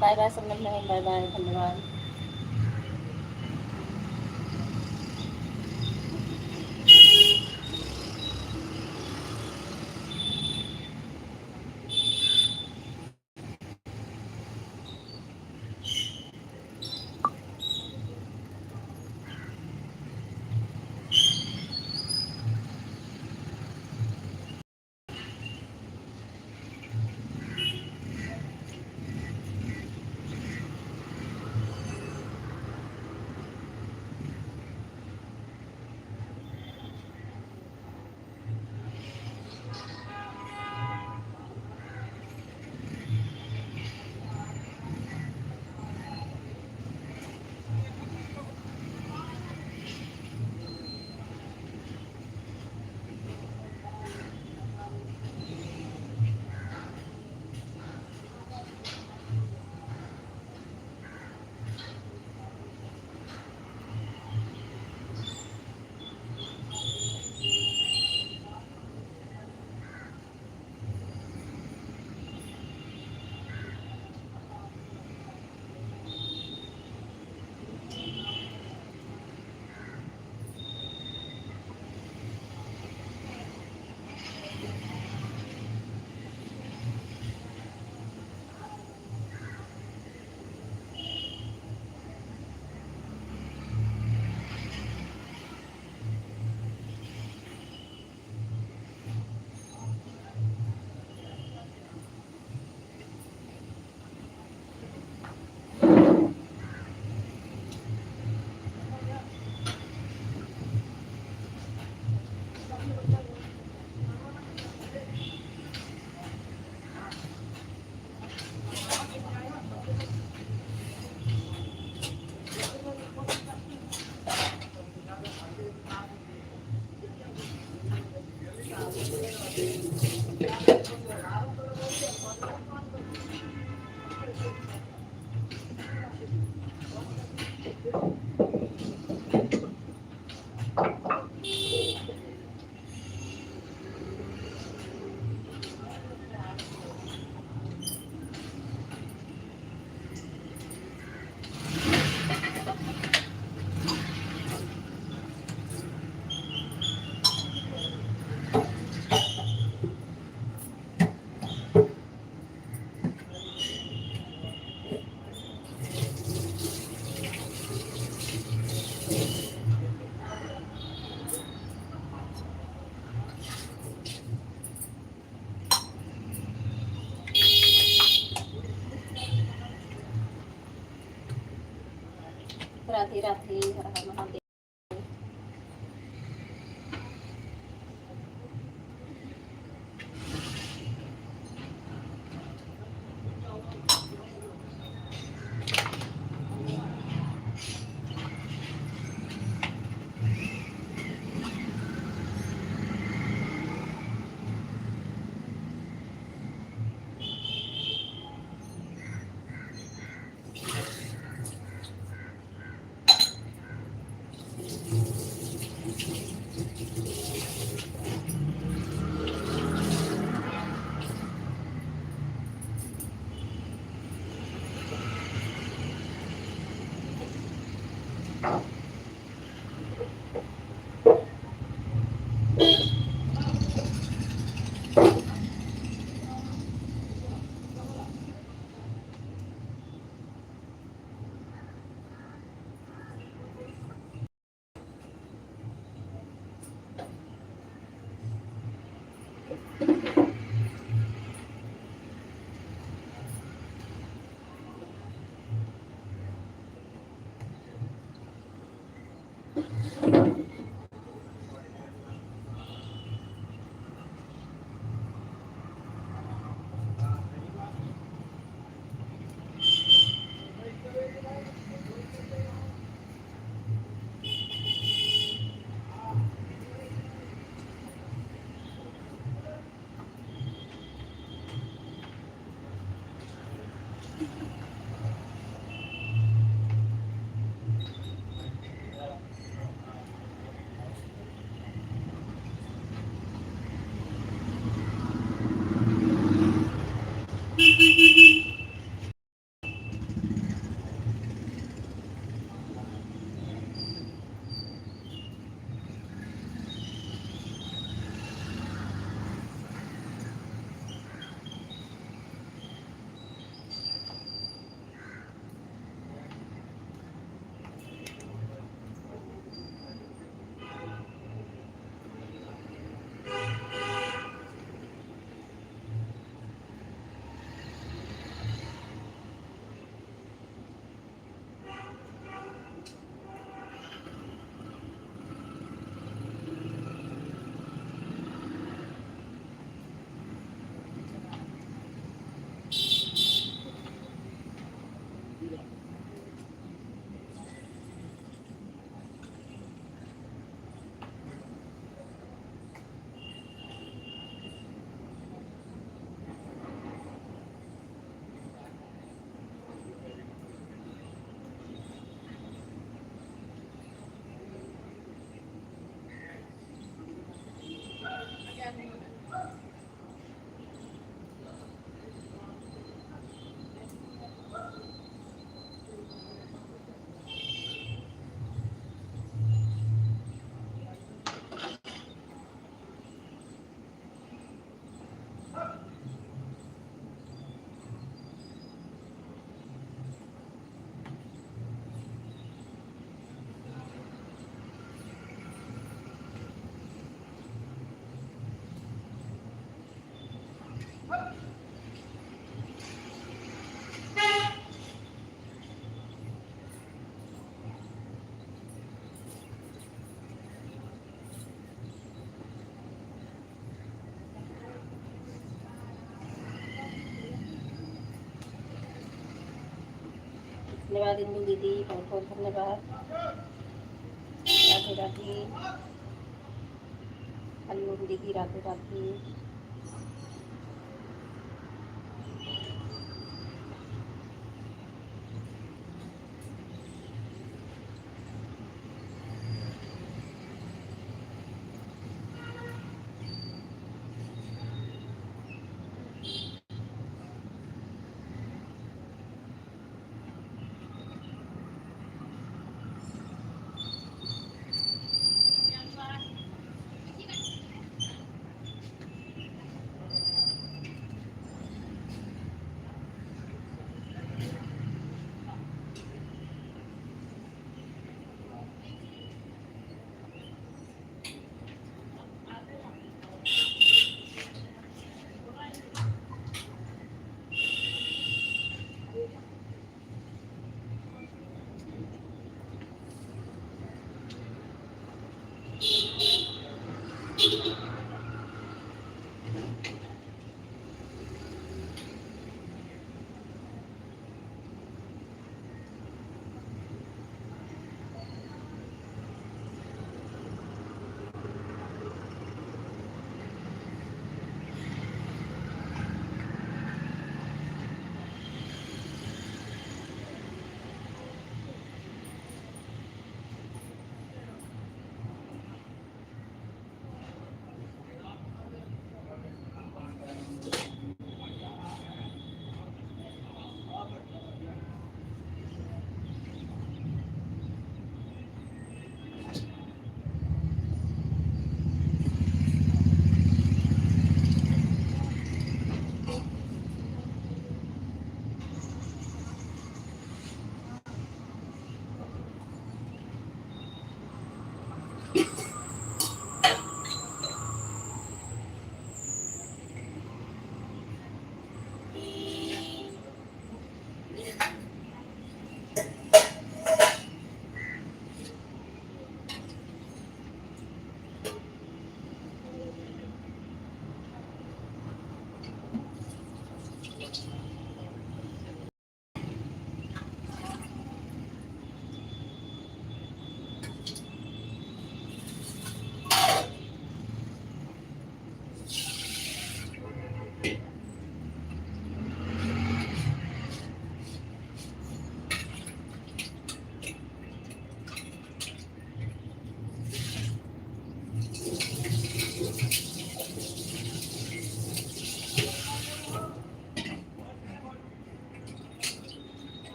बाय बाय सब लोग, बाय बाय, धन्यवाद। राधे राधे, हर हर महादेव। धन्यवाद इंदु दीदी, बहुत बहुत धन्यवाद। राधे राधे, हरिओम दीदी, राधे राधे।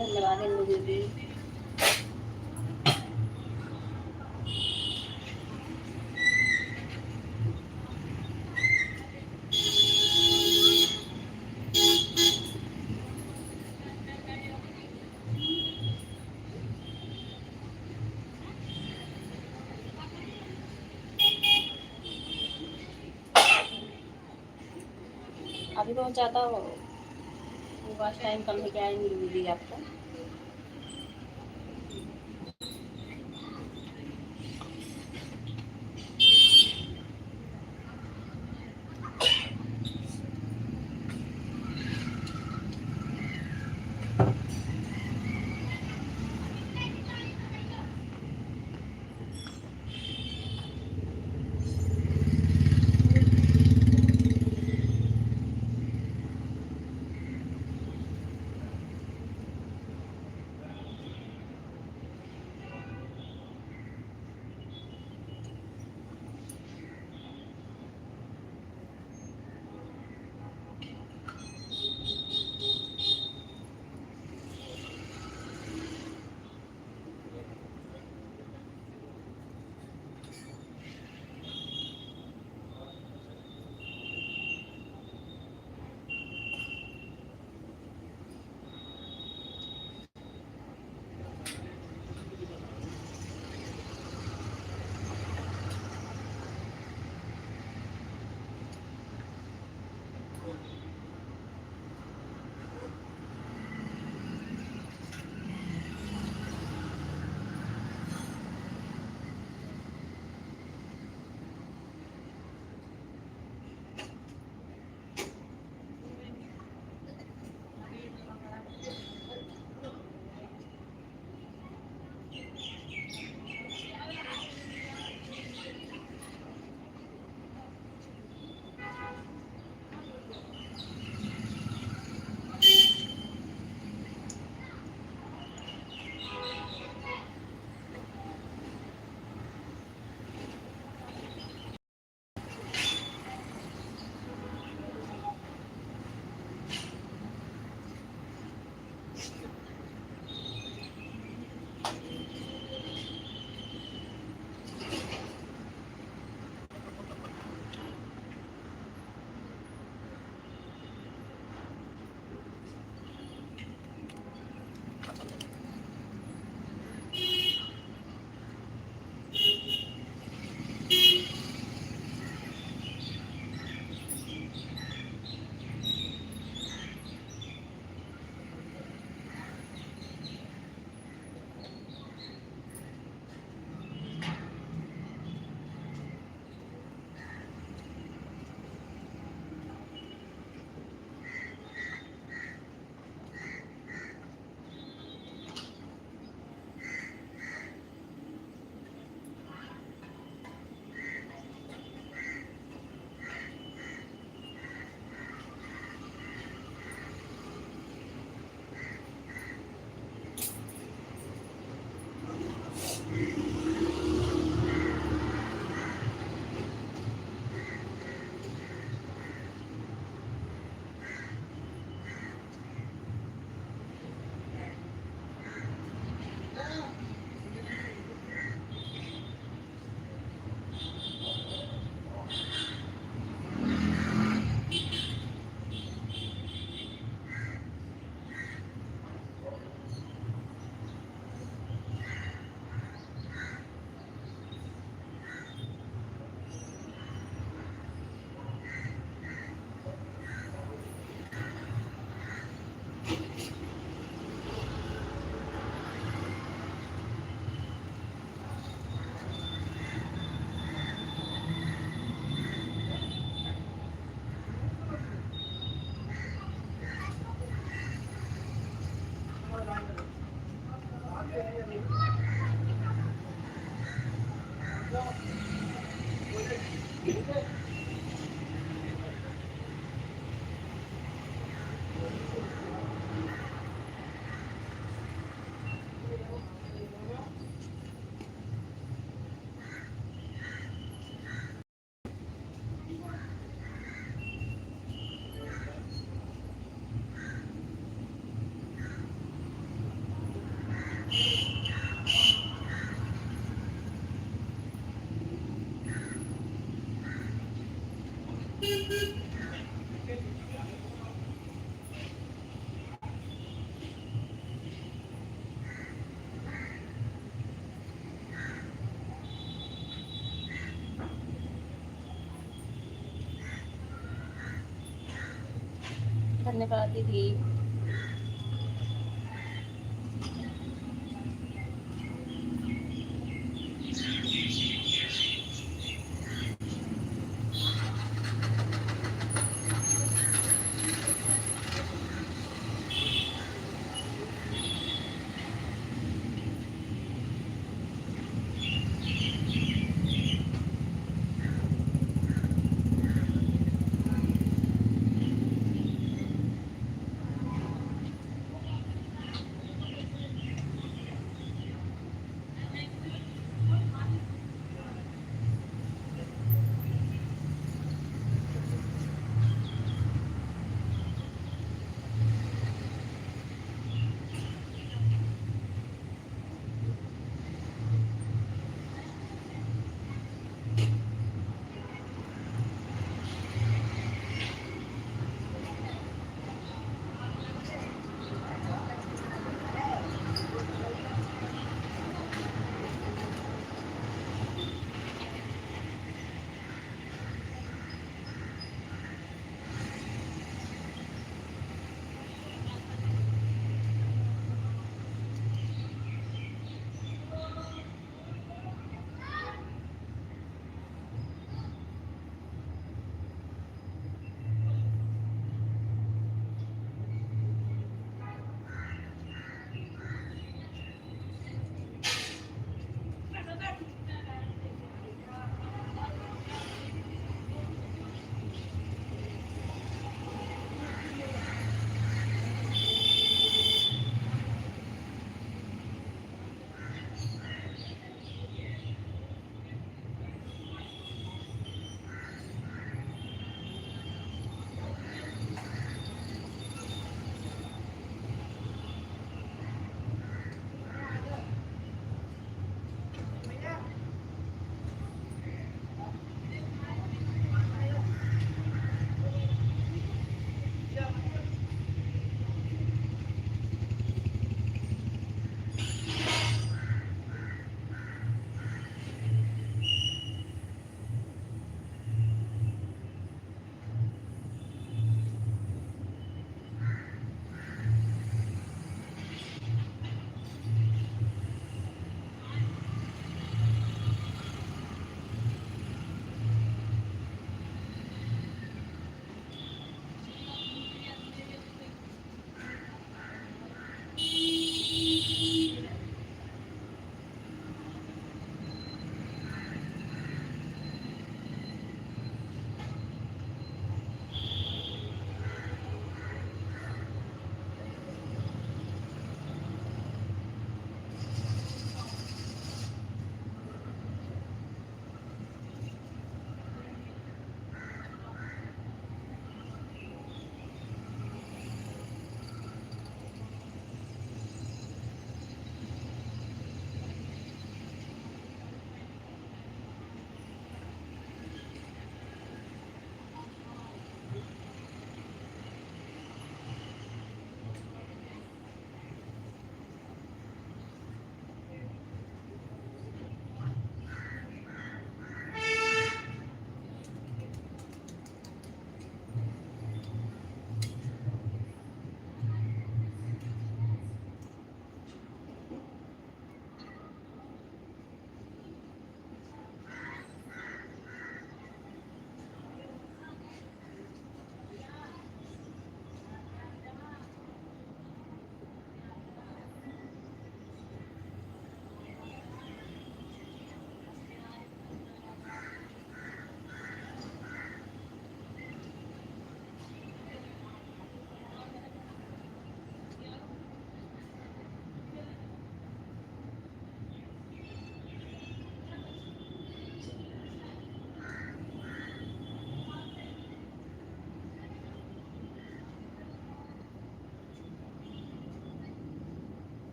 धन्यवाद इंदु दीदी। अभी बहुत ज़्यादा वॉच टाइम कम है क्या इंदु दीदी आपको? धन्यवाद दीदी।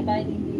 बाय दीदी।